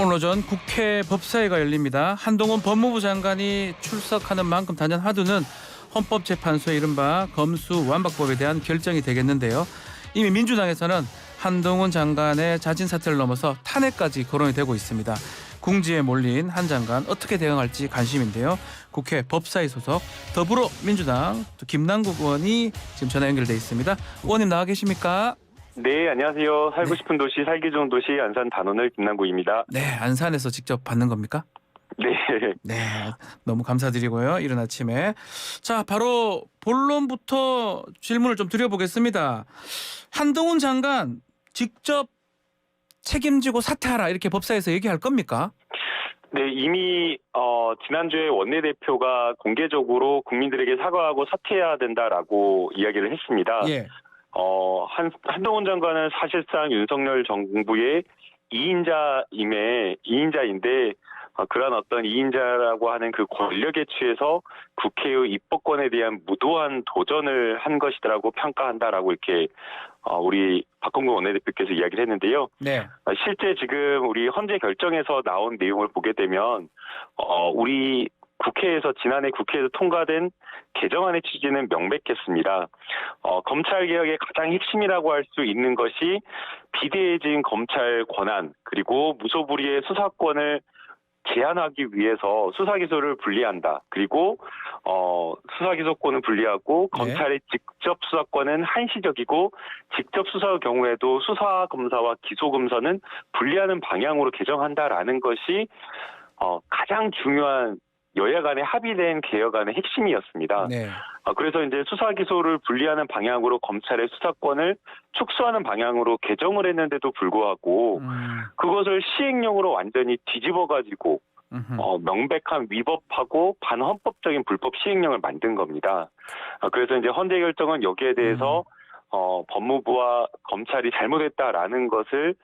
오늘 오전 국회 법사위가 열립니다. 한동훈 법무부 장관이 출석하는 만큼 단연 화두는 헌법재판소의 이른바 검수완박법에 대한 결정이 되겠는데요. 이미 민주당에서는 한동훈 장관의 자진 사퇴를 넘어서 탄핵까지 거론이 되고 있습니다. 궁지에 몰린 한 장관 어떻게 대응할지 관심인데요. 국회 법사위 소속 더불어민주당 김남국 의원이 지금 전화 연결돼 있습니다. 의원님 나와 계십니까? 네, 안녕하세요. 살고 싶은 도시, 살기 좋은 도시 안산 단원을 김남국입니다. 네, 안산에서 직접 받는 겁니까? 네. 네, 너무 감사드리고요. 이른 아침에. 자, 바로 본론부터 질문을 좀 드려보겠습니다. 한동훈 장관 직접 책임지고 사퇴하라 이렇게 법사에서 얘기할 겁니까? 네, 이미 지난주에 원내대표가 공개적으로 국민들에게 사과하고 사퇴해야 된다라고 이야기를 했습니다. 예. 한동훈 장관은 사실상 윤석열 정부의 2인자인데 그런 어떤 2인자라고 하는 그 권력에 취해서 국회의 입법권에 대한 무도한 도전을 한 것이라고 평가한다라고 이렇게 우리 박홍근 원내대표께서 이야기를 했는데요. 네. 실제 지금 우리 헌재 결정에서 나온 내용을 보게 되면 우리 지난해 국회에서 통과된 개정안의 취지는 명백했습니다. 검찰개혁의 가장 핵심이라고 할 수 있는 것이 비대해진 검찰 권한 그리고 무소불위의 수사권을 제한하기 위해서 수사기소를 분리한다. 그리고 수사기소권은 분리하고 검찰의 직접 수사권은 한시적이고 직접 수사의 경우에도 수사검사와 기소검사는 분리하는 방향으로 개정한다라는 것이 가장 중요한 여야 간에 합의된 개혁안의 핵심이었습니다. 네. 그래서 이제 수사 기소를 분리하는 방향으로 검찰의 수사권을 축소하는 방향으로 개정을 했는데도 불구하고 그것을 시행령으로 완전히 뒤집어가지고 명백한 위법하고 반헌법적인 불법 시행령을 만든 겁니다. 그래서 이제 헌재 결정은 여기에 대해서 법무부와 검찰이 잘못했다라는 것을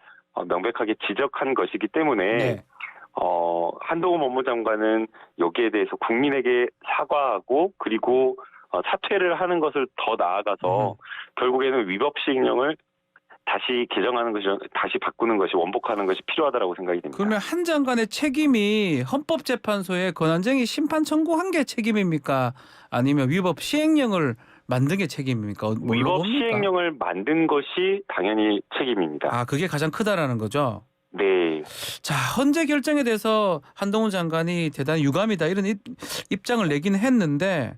명백하게 지적한 것이기 때문에 네. 한동훈 법무장관은 여기에 대해서 국민에게 사과하고 그리고 사퇴를 하는 것을 더 나아가서 결국에는 위법 시행령을 다시 개정하는 것이 다시 바꾸는 것이 원복하는 것이 필요하다고 생각이 됩니다. 그러면 한 장관의 책임이 헌법재판소에 권한쟁의 심판 청구한 게 책임입니까? 아니면 위법 시행령을 만든 게 책임입니까? 위법 시행령을 만든 것이 당연히 책임입니다. 아, 그게 가장 크다라는 거죠? 네. 자, 헌재 결정에 대해서 한동훈 장관이 대단히 유감이다 이런 입장을 내긴 했는데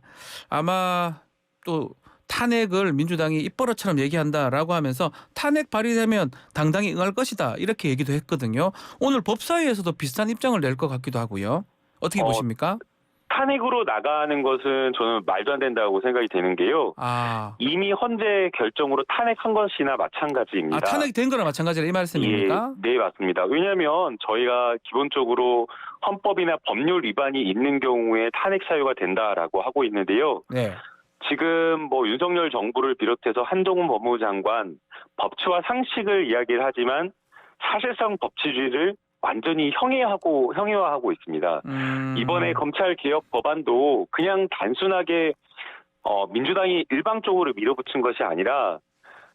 아마 또 탄핵을 민주당이 입버릇처럼 얘기한다라고 하면서 탄핵 발의되면 당당히 응할 것이다 이렇게 얘기도 했거든요. 오늘 법사위에서도 비슷한 입장을 낼 것 같기도 하고요. 어떻게 보십니까? 탄핵으로 나가는 것은 저는 말도 안 된다고 생각이 되는 게요. 이미 헌재 결정으로 탄핵한 것이나 마찬가지입니다. 탄핵된 거나 마찬가지라 이 말씀입니까? 네, 맞습니다. 왜냐하면 저희가 기본적으로 헌법이나 법률 위반이 있는 경우에 탄핵 사유가 된다라고 하고 있는데요. 네. 지금 윤석열 정부를 비롯해서 한동훈 법무부 장관 법치와 상식을 이야기를 하지만 사실상 법치주의를 완전히 형해화하고 있습니다. 이번에 검찰개혁 법안도 그냥 단순하게 민주당이 일방적으로 밀어붙인 것이 아니라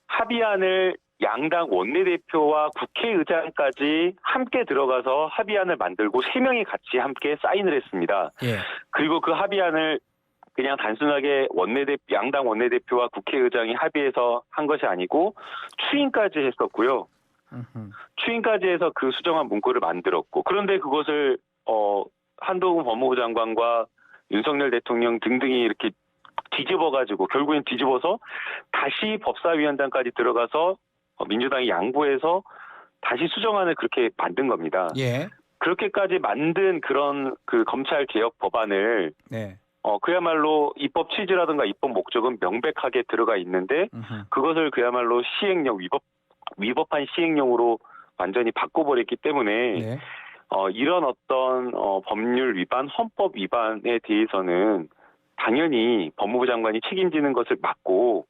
합의안을 양당 원내대표와 국회의장까지 함께 들어가서 합의안을 만들고 3명이 같이 함께 사인을 했습니다. 예. 그리고 그 합의안을 그냥 단순하게 양당 원내대표와 국회의장이 합의해서 한 것이 아니고 추인까지 했었고요. 추인까지 해서 그 수정한 문구를 만들었고 그런데 그것을 한동훈 법무부 장관과 윤석열 대통령 등등이 이렇게 뒤집어가지고 결국엔 뒤집어서 다시 법사위원장까지 들어가서 민주당이 양보해서 다시 수정안을 그렇게 만든 겁니다. 예. 그렇게까지 만든 그런 그 검찰 개혁 법안을 네. 그야말로 입법 취지라든가 입법 목적은 명백하게 들어가 있는데 그것을 그야말로 시행령 위법한 시행령으로 완전히 바꿔버렸기 때문에 네. 이런 어떤 법률 위반, 헌법 위반에 대해서는 당연히 법무부 장관이 책임지는 것을 맞고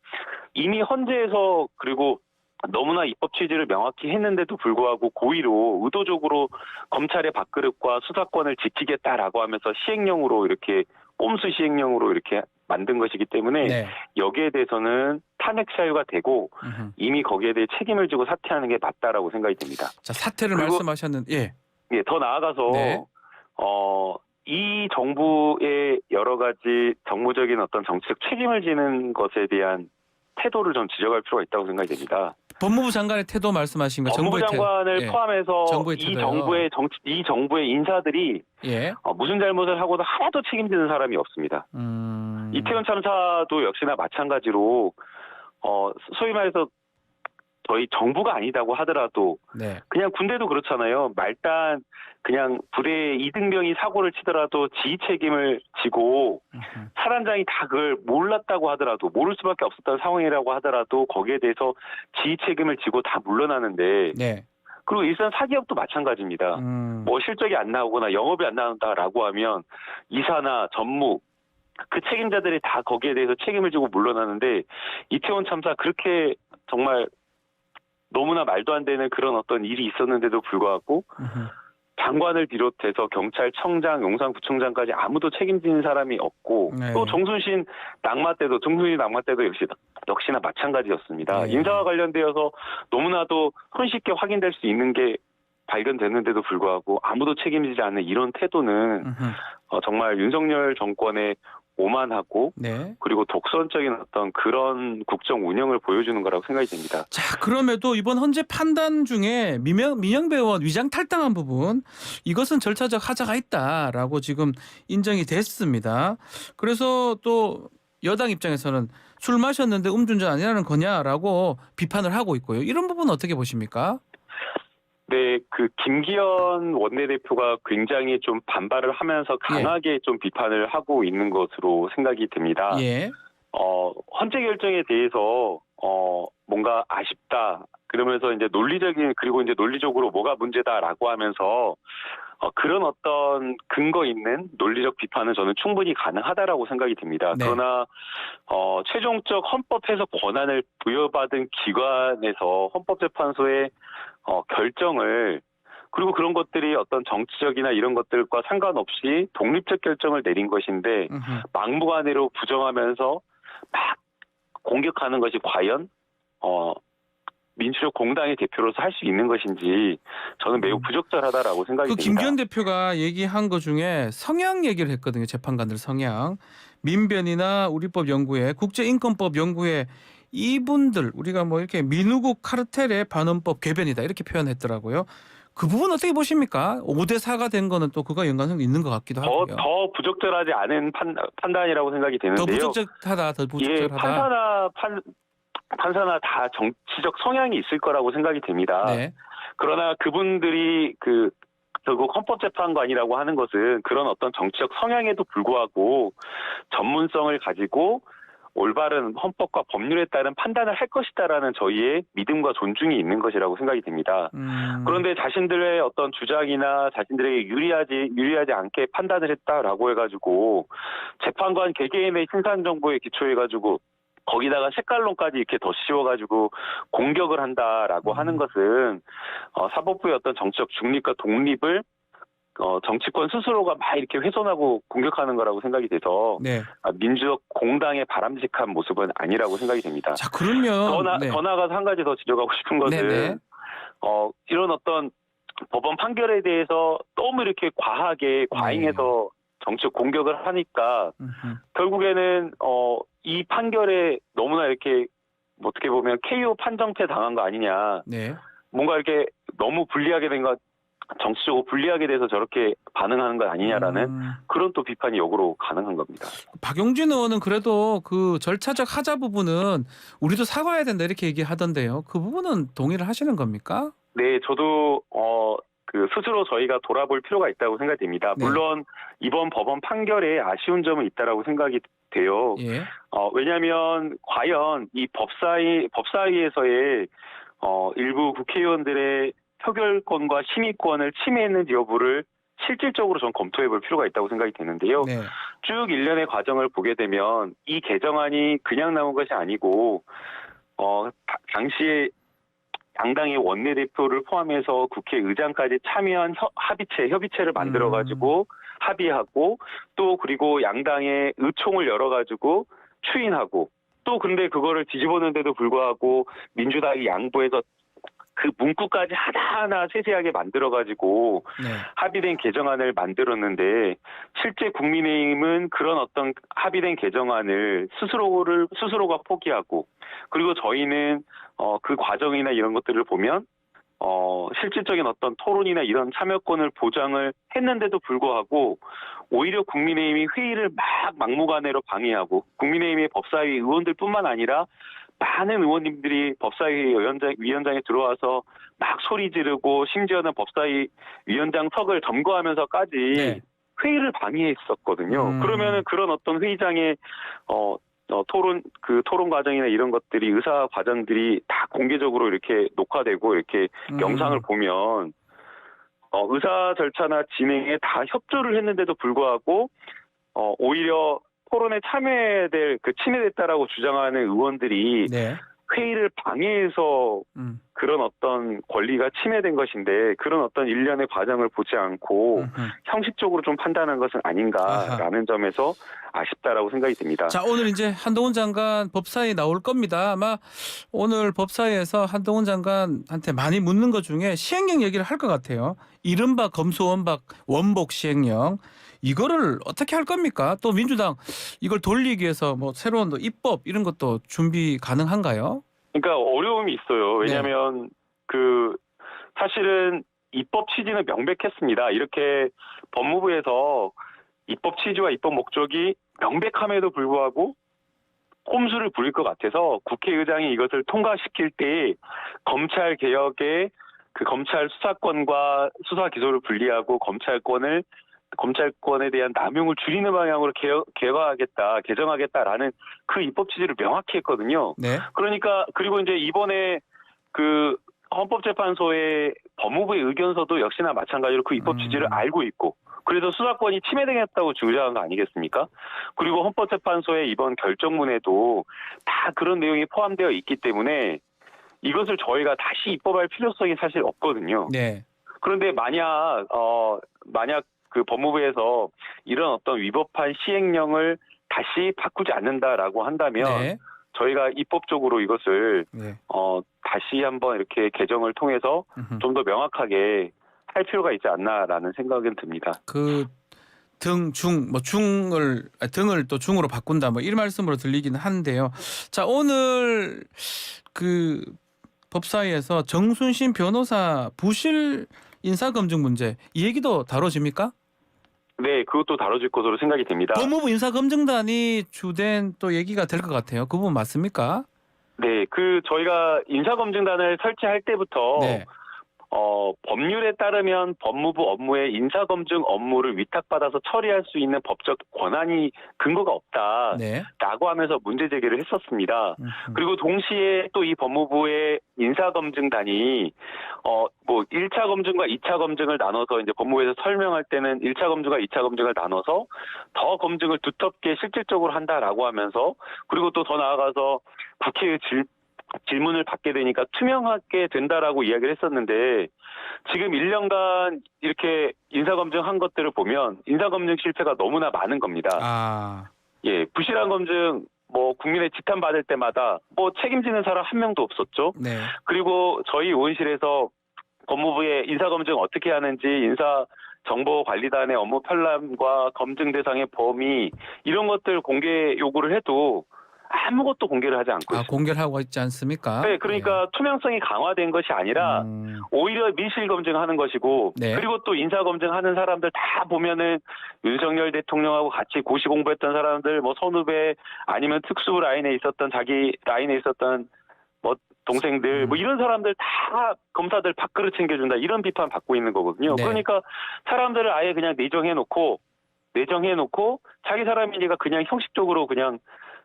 이미 헌재에서 그리고 너무나 입법 취지를 명확히 했는데도 불구하고 고의로 의도적으로 검찰의 밥그릇과 수사권을 지키겠다라고 하면서 시행령으로 이렇게 꼼수 시행령으로 이렇게 만든 것이기 때문에 네. 여기에 대해서는 탄핵 사유가 되고 이미 거기에 대해 책임을 지고 사퇴하는 게 맞다라고 생각이 됩니다. 자, 사퇴를 그리고, 말씀하셨는데 예. 예, 더 나아가서 네. 이 정부의 여러 가지 정무적인 어떤 정치적 책임을 지는 것에 대한 태도를 좀 지적할 필요가 있다고 생각이 됩니다. 법무부 장관의 태도 말씀하신 거 법무부 장관을 예. 포함해서 정부의 이 태도요. 정부의 인사들이 예. 무슨 잘못을 하고도 하나도 책임지는 사람이 없습니다. 이태원 참사도 역시나 마찬가지로 소위 말해서 저희 정부가 아니다고 하더라도 네. 그냥 군대도 그렇잖아요. 말단 그냥 부대에 이등병이 사고를 치더라도 지휘 책임을 지고 사단장이 다 그걸 몰랐다고 하더라도 모를 수밖에 없었던 상황이라고 하더라도 거기에 대해서 지휘 책임을 지고 다 물러나는데 네. 그리고 일선 사기업도 마찬가지입니다. 뭐 실적이 안 나오거나 영업이 안 나온다라고 하면 이사나 전무 그 책임자들이 다 거기에 대해서 책임을 지고 물러나는데 이태원 참사 그렇게 정말 너무나 말도 안 되는 그런 어떤 일이 있었는데도 불구하고 장관을 비롯해서 경찰청장, 용산구청장까지 아무도 책임지는 사람이 없고 네. 또 정순신 낙마 때도 역시나 마찬가지였습니다. 네. 인사와 관련되어서 너무나도 손쉽게 확인될 수 있는 게 발견됐는데도 불구하고 아무도 책임지지 않는 이런 태도는 정말 윤석열 정권의 오만하고 네. 그리고 독선적인 어떤 그런 국정 운영을 보여주는 거라고 생각이 됩니다. 자, 그럼에도 이번 헌재 판단 중에 민영배 의원 위장 탈당한 부분 이것은 절차적 하자가 있다라고 지금 인정이 됐습니다. 그래서 또 여당 입장에서는 술 마셨는데 음주운전 아니라는 거냐라고 비판을 하고 있고요. 이런 부분은 어떻게 보십니까? 네, 그 김기현 원내대표가 굉장히 좀 반발을 하면서 강하게 좀 비판을 하고 있는 것으로 생각이 됩니다. 예. 헌재 결정에 대해서 뭔가 아쉽다. 그러면서 이제 논리적으로 뭐가 문제다라고 하면서 그런 어떤 근거 있는 논리적 비판은 저는 충분히 가능하다라고 생각이 듭니다. 네. 그러나 최종적 헌법 해석 권한을 부여받은 기관에서 헌법재판소의 결정을 그리고 그런 것들이 어떤 정치적이나 이런 것들과 상관없이 독립적 결정을 내린 것인데 막무가내로 부정하면서 막 공격하는 것이 과연 민주적 공당의 대표로서 할 수 있는 것인지 저는 매우 부적절하다라고 생각이 그 됩니다. 김기현 대표가 얘기한 것 중에 성향 얘기를 했거든요. 재판관들 성향. 민변이나 우리법연구회, 국제인권법연구회 이분들 우리가 뭐 이렇게 민우국 카르텔의 반헌법 궤변이다 이렇게 표현했더라고요. 그 부분 어떻게 보십니까? 5대4가 된 거는 또 그거 연관성이 있는 것 같기도 하고요. 더 부적절하지 않은 판단이라고 생각이 더 되는데요. 부적절하다. 예, 판사나 다 정치적 성향이 있을 거라고 생각이 됩니다. 네. 그러나 그분들이 결국 헌법재판관이라고 하는 것은 그런 어떤 정치적 성향에도 불구하고 전문성을 가지고 올바른 헌법과 법률에 따른 판단을 할 것이다라는 저희의 믿음과 존중이 있는 것이라고 생각이 됩니다. 그런데 자신들의 어떤 주장이나 자신들에게 유리하지 않게 판단을 했다라고 해가지고 재판관 개개인의 신상 정보에 기초해가지고 거기다가 색깔론까지 이렇게 더 씌워가지고 공격을 한다라고 하는 것은 사법부의 어떤 정치적 중립과 독립을 정치권 스스로가 막 이렇게 훼손하고 공격하는 거라고 생각이 돼서 네. 민주적 공당의 바람직한 모습은 아니라고 생각이 됩니다. 자, 그러면 더 나아가서 한 가지 더 지적하고 싶은 것은 네네. 이런 어떤 법원 판결에 대해서 너무 이렇게 과잉해서 정치적 공격을 하니까 결국에는 이 판결에 너무나 이렇게 어떻게 보면 KO 판정패 당한 거 아니냐. 네. 뭔가 이렇게 너무 불리하게 된 것, 정치적으로 불리하게 돼서 저렇게 반응하는 것 아니냐라는 그런 또 비판이 역으로 가능한 겁니다. 박용진 의원은 그래도 그 절차적 하자 부분은 우리도 사과해야 된다 이렇게 얘기하던데요. 그 부분은 동의를 하시는 겁니까? 네, 저도 스스로 저희가 돌아볼 필요가 있다고 생각이 됩니다. 네. 물론 이번 법원 판결에 아쉬운 점은 있다라고 생각이 돼요. 예. 왜냐하면 과연 이 법사위에서의 일부 국회의원들의 표결권과 심의권을 침해했는지 여부를 실질적으로 좀 검토해 볼 필요가 있다고 생각이 되는데요. 네. 쭉 일련의 과정을 보게 되면 이 개정안이 그냥 나온 것이 아니고 당시에 양당의 원내대표를 포함해서 국회의장까지 참여한 협의체를 만들어가지고 합의하고 또 그리고 양당의 의총을 열어가지고 추인하고 또 근데 그거를 뒤집었는데도 불구하고 민주당이 양보해서 그 문구까지 하나하나 세세하게 만들어가지고 네. 합의된 개정안을 만들었는데 실제 국민의힘은 그런 어떤 합의된 개정안을 스스로가 포기하고 그리고 저희는 그 과정이나 이런 것들을 보면 실질적인 어떤 토론이나 이런 참여권을 보장을 했는데도 불구하고 오히려 국민의힘이 회의를 막무가내로 방해하고 국민의힘의 법사위 의원들뿐만 아니라 많은 의원님들이 법사위 위원장에 들어와서 막 소리 지르고 심지어는 법사위 위원장석을 점거하면서까지 네. 회의를 방해했었거든요. 그러면은 그런 어떤 회의장에 토론 과정이나 이런 것들이 의사 과정들이 다 공개적으로 이렇게 녹화되고 이렇게 영상을 보면 의사 절차나 진행에 다 협조를 했는데도 불구하고 오히려 토론에 참여해야 될 침해됐다라고 주장하는 의원들이 네. 회의를 방해해서 그런 어떤 권리가 침해된 것인데 그런 어떤 일련의 과정을 보지 않고 형식적으로 좀 판단한 것은 아닌가라는 점에서 아쉽다라고 생각이 듭니다. 자, 오늘 이제 한동훈 장관 법사위 나올 겁니다. 아마 오늘 법사위에서 한동훈 장관한테 많이 묻는 것 중에 시행령 얘기를 할 것 같아요. 이른바 검수원박 원복 시행령. 이거를 어떻게 할 겁니까? 또 민주당 이걸 돌리기 위해서 뭐 새로운 입법 이런 것도 준비 가능한가요? 그러니까 어려움이 있어요. 왜냐하면 사실은 입법 취지는 명백했습니다. 이렇게 법무부에서 입법 취지와 입법 목적이 명백함에도 불구하고 꼼수를 부릴 것 같아서 국회의장이 이것을 통과시킬 때 검찰 개혁의 검찰 수사권과 수사 기소를 분리하고 검찰권에 대한 남용을 줄이는 방향으로 개정하겠다라는 그 입법 취지를 명확히 했거든요. 네. 그러니까 그리고 이제 이번에 헌법재판소의 법무부의 의견서도 역시나 마찬가지로 그 입법 취지를 알고 있고 그래서 수사권이 침해당했다고 주장한 거 아니겠습니까? 그리고 헌법재판소의 이번 결정문에도 다 그런 내용이 포함되어 있기 때문에 이것을 저희가 다시 입법할 필요성이 사실 없거든요. 네. 그런데 만약 그 법무부에서 이런 어떤 위법한 시행령을 다시 바꾸지 않는다라고 한다면 네. 저희가 입법적으로 이것을 다시 한번 이렇게 개정을 통해서 좀 더 명확하게 할 필요가 있지 않나라는 생각은 듭니다. 등을 또 중으로 바꾼다 뭐 이런 말씀으로 들리기는 한데요. 자, 오늘 그 법사위에서 정순신 변호사 부실 인사검증 문제 이 얘기도 다뤄집니까? 네, 그것도 다뤄질 것으로 생각이 됩니다. 법무부 인사검증단이 주된 또 얘기가 될 것 같아요. 그 부분 맞습니까? 네, 저희가 인사검증단을 설치할 때부터 네. 법률에 따르면 법무부 업무에 인사검증 업무를 위탁받아서 처리할 수 있는 법적 권한이 근거가 없다라고 네. 하면서 문제 제기를 했었습니다. 그리고 동시에 또 이 법무부의 인사검증단이 1차 검증과 2차 검증을 나눠서 이제 법무부에서 설명할 때는 1차 검증과 2차 검증을 나눠서 더 검증을 두텁게 실질적으로 한다라고 하면서 그리고 또 더 나아가서 국회의 질문을 받게 되니까 투명하게 된다라고 이야기를 했었는데 지금 1년간 이렇게 인사검증한 것들을 보면 인사검증 실패가 너무나 많은 겁니다. 예, 부실한 검증 국민의 지탄 받을 때마다 책임지는 사람 한 명도 없었죠. 네. 그리고 저희 의원실에서 법무부의 인사검증 어떻게 하는지 인사정보관리단의 업무 편람과 검증 대상의 범위 이런 것들 공개 요구를 해도 아무것도 공개를 하지 않고 있습니다. 공개를 하고 있지 않습니까? 네, 그러니까 투명성이 강화된 것이 아니라 오히려 밀실 검증하는 것이고 네. 그리고 또 인사 검증하는 사람들 다 보면은 윤석열 대통령하고 같이 고시 공부했던 사람들 선후배 아니면 특수부 라인에 있었던 자기 라인에 있었던 동생들 이런 사람들 다 검사들 밥그릇 챙겨준다 이런 비판 받고 있는 거거든요. 네. 그러니까 사람들을 아예 그냥 내정해놓고 자기 사람이니까 그냥 형식적으로 그냥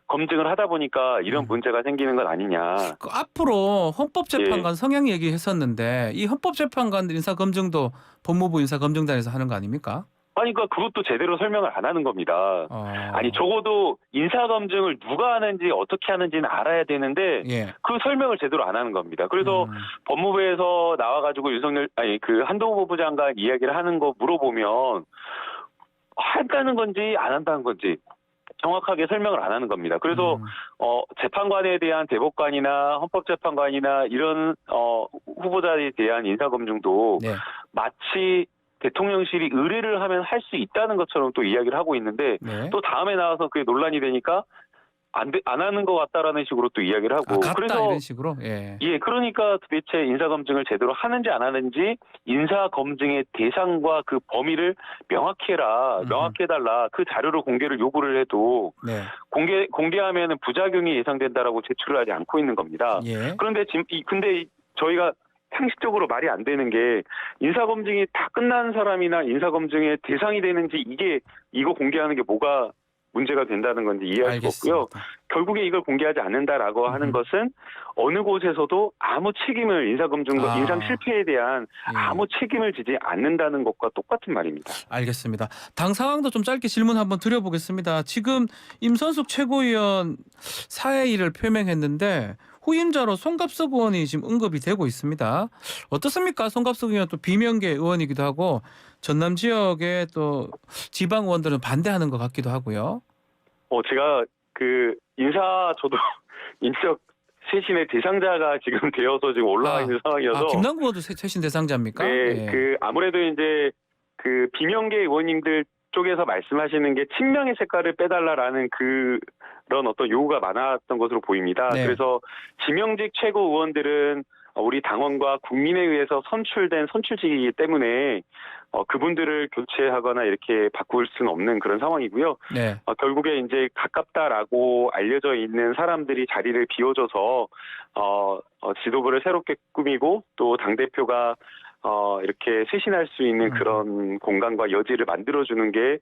검증을 하다 보니까 이런 문제가 생기는 건 아니냐. 앞으로 헌법재판관 성향 얘기했었는데 이 헌법재판관 인사검증도 법무부 인사검증단에서 하는 거 아닙니까? 아니 그러니까 그것도 제대로 설명을 안 하는 겁니다. 아니 적어도 인사검증을 누가 하는지 어떻게 하는지는 알아야 되는데 그 설명을 제대로 안 하는 겁니다. 그래서 법무부에서 나와가지고 한동훈 법무부 장관 이야기를 하는 거 물어보면 한다는 건지 안 한다는 건지 정확하게 설명을 안 하는 겁니다. 그래서 재판관에 대한 대법관이나 헌법재판관이나 이런 후보자에 대한 인사검증도 네. 마치 대통령실이 의뢰를 하면 할 수 있다는 것처럼 또 이야기를 하고 있는데 네. 또 다음에 나와서 그게 논란이 되니까 안 하는 것 같다라는 식으로 또 이야기를 하고 같다 그래서 이런 식으로. 예. 예, 그러니까 도대체 인사검증을 제대로 하는지 안 하는지 인사검증의 대상과 그 범위를 명확히 해라, 명확히 해달라. 그 자료를 공개를 요구를 해도 네. 공개하면은 부작용이 예상된다라고 제출을 하지 않고 있는 겁니다. 예. 그런데 지금 근데 저희가 상식적으로 말이 안 되는 게 인사검증이 다 끝난 사람이나 인사검증의 대상이 되는지 이거 공개하는 게 뭐가 문제가 된다는 건지 이해할 수가 없고요. 결국에 이걸 공개하지 않는다라고 하는 것은 어느 곳에서도 아무 책임을 인상 실패에 대한 아무 책임을 지지 않는다는 것과 똑같은 말입니다. 알겠습니다. 당 상황도 좀 짧게 질문 한번 드려보겠습니다. 지금 임선숙 최고위원 사의를 표명했는데 후임자로 송갑석 의원이 지금 언급이 되고 있습니다. 어떻습니까? 송갑석 의원 또 비명계 의원이기도 하고 전남 지역의 또 지방 의원들은 반대하는 것 같기도 하고요. 제가 저도 인적 쇄신의 대상자가 지금 되어서 지금 올라와 있는 상황이어서. 김남국 의원도 쇄신 대상자입니까? 네, 예. 아무래도 이제 비명계 의원님들 쪽에서 말씀하시는 게 친명의 색깔을 빼달라라는 그런 어떤 요구가 많았던 것으로 보입니다. 네. 그래서 지명직 최고 의원들은 우리 당원과 국민에 의해서 선출된 선출직이기 때문에 그분들을 교체하거나 이렇게 바꿀 수는 없는 그런 상황이고요. 네. 결국에 이제 가깝다라고 알려져 있는 사람들이 자리를 비워줘서 지도부를 새롭게 꾸미고 또 당대표가 이렇게 쇄신할 수 있는 그런 공간과 여지를 만들어주는 게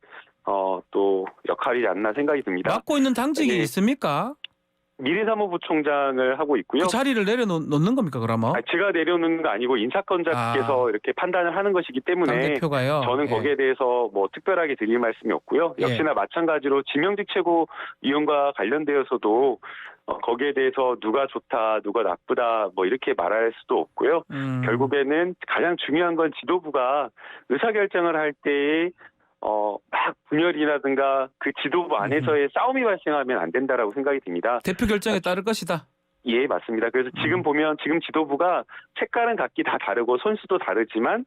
또 역할이지 않나 생각이 듭니다. 맡고 있는 당직이 있습니까? 미래사무부총장을 하고 있고요. 그 자리를 내려놓는 겁니까 그러면? 제가 내려놓는 거 아니고 인사권자께서 이렇게 판단을 하는 것이기 때문에 당대표가요? 저는 거기에 대해서 뭐 특별하게 드릴 말씀이 없고요. 역시나 마찬가지로 지명직 최고위원과 관련되어서도 거기에 대해서 누가 좋다, 누가 나쁘다 뭐 이렇게 말할 수도 없고요. 결국에는 가장 중요한 건 지도부가 의사결정을 할 때에 막 분열이라든가 그 지도부 안에서의 싸움이 발생하면 안 된다라고 생각이 듭니다. 대표 결정에 따를 것이다. 예, 맞습니다. 그래서 지금 보면 지금 지도부가 색깔은 각기 다 다르고 선수도 다르지만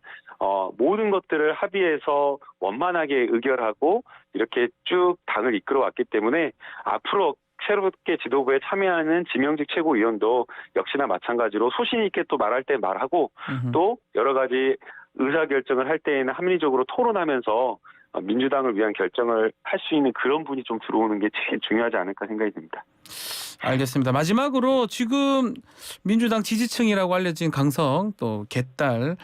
모든 것들을 합의해서 원만하게 의결하고 이렇게 쭉 당을 이끌어 왔기 때문에 앞으로 새롭게 지도부에 참여하는 지명직 최고위원도 역시나 마찬가지로 소신 있게 또 말할 때 말하고 또 여러 가지 의사결정을 할 때에는 합리적으로 토론하면서 민주당을 위한 결정을 할 수 있는 그런 분이 좀 들어오는 게 제일 중요하지 않을까 생각이 듭니다. 알겠습니다. 마지막으로 지금 민주당 지지층이라고 알려진 강성 또 개딸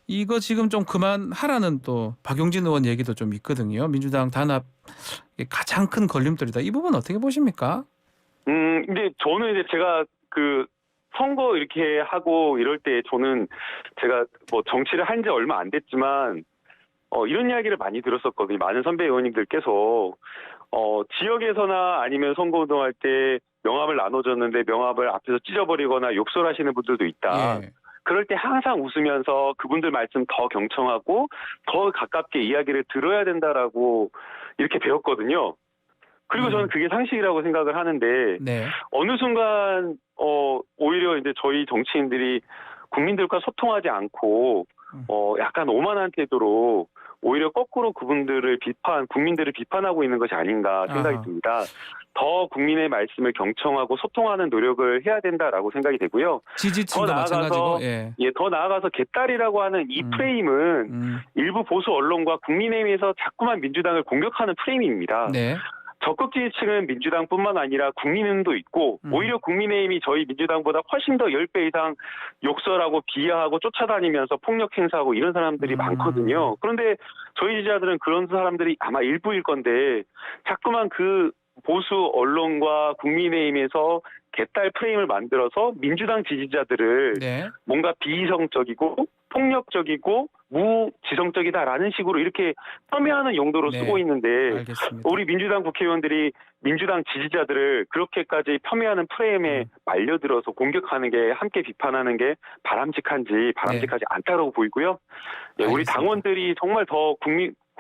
이거 지금 좀 그만하라는 또 박용진 의원 얘기도 좀 있거든요. 민주당 단합 가장 큰 걸림돌이다. 이 부분 어떻게 보십니까? 근데 저는 이제 제가 선거 이렇게 하고 이럴 때 저는 제가 뭐 정치를 한 지 얼마 안 됐지만 이런 이야기를 많이 들었었거든요. 많은 선배 의원님들께서 지역에서나 아니면 선거운동할 때 명함을 나눠줬는데 명함을 앞에서 찢어버리거나 욕설하시는 분들도 있다. 예. 그럴 때 항상 웃으면서 그분들 말씀 더 경청하고 더 가깝게 이야기를 들어야 된다라고 이렇게 배웠거든요. 그리고 저는 그게 상식이라고 생각을 하는데 네. 어느 순간 오히려 이제 저희 정치인들이 국민들과 소통하지 않고 약간 오만한 태도로 오히려 거꾸로 국민들을 비판하고 있는 것이 아닌가 생각이 듭니다. 더 국민의 말씀을 경청하고 소통하는 노력을 해야 된다라고 생각이 되고요. 지지층도 마찬가지고. 더 나아가서 개딸이라고 하는 이 프레임은 일부 보수 언론과 국민의힘에서 자꾸만 민주당을 공격하는 프레임입니다. 네. 적극 지지층은 민주당뿐만 아니라 국민의힘도 있고 오히려 국민의힘이 저희 민주당보다 훨씬 더 10배 이상 욕설하고 비하하고 쫓아다니면서 폭력 행사하고 이런 사람들이 많거든요. 그런데 저희 지지자들은 그런 사람들이 아마 일부일 건데 자꾸만 그 보수 언론과 국민의힘에서 개딸 프레임을 만들어서 민주당 지지자들을 뭔가 비이성적이고 폭력적이고 무지성적이다라는 식으로 이렇게 폄훼하는 용도로 쓰고 있는데 알겠습니다. 우리 민주당 국회의원들이 민주당 지지자들을 그렇게까지 겸해하는 프레임에 말려들어서 공격하는 게 함께 비판하는 게 바람직하지 않다고 보이고요. 우리 당원들이 정말 더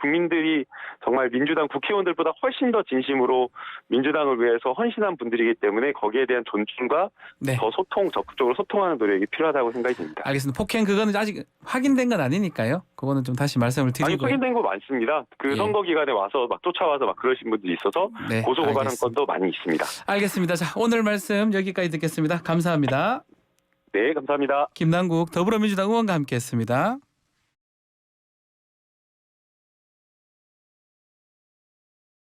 국민들이 정말 민주당 국회의원들보다 훨씬 더 진심으로 민주당을 위해서 헌신한 분들이기 때문에 거기에 대한 존중과 네. 더 적극적으로 소통하는 노력이 필요하다고 생각이 듭니다. 알겠습니다. 폭행 그거는 아직 확인된 건 아니니까요. 그거는 좀 다시 말씀을 아니, 드리고요. 확인된 거 많습니다. 그 예. 선거 기간에 와서 막 쫓아와서 막 그러신 분들이 있어서 네, 고소고발한 알겠습니다. 건도 많이 있습니다. 알겠습니다. 자, 오늘 말씀 여기까지 듣겠습니다. 감사합니다. 네, 감사합니다. 김남국 더불어민주당 의원과 함께했습니다.